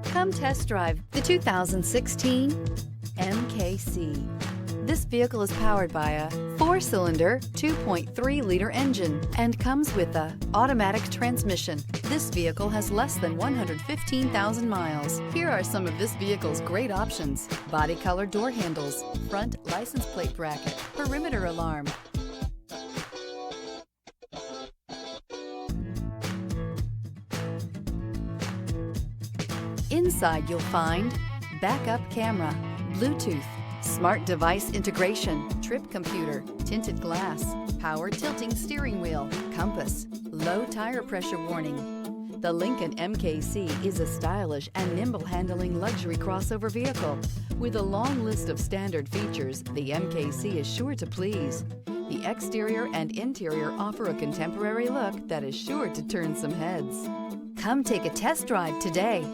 Come test drive the 2016 MKC. This vehicle is powered by a 4-cylinder, 2.3-liter engine and comes with a automatic transmission. This vehicle has less than 115,000 miles. Here are some of this vehicle's great options: body color door handles, front license plate bracket, perimeter alarm, inside you'll find backup camera, Bluetooth, smart device integration, trip computer, tinted glass, power tilting steering wheel, compass, low tire pressure warning. The Lincoln MKC is a stylish and nimble handling luxury crossover vehicle. With a long list of standard features, the MKC is sure to please. The exterior and interior offer a contemporary look that is sure to turn some heads. Come take a test drive today.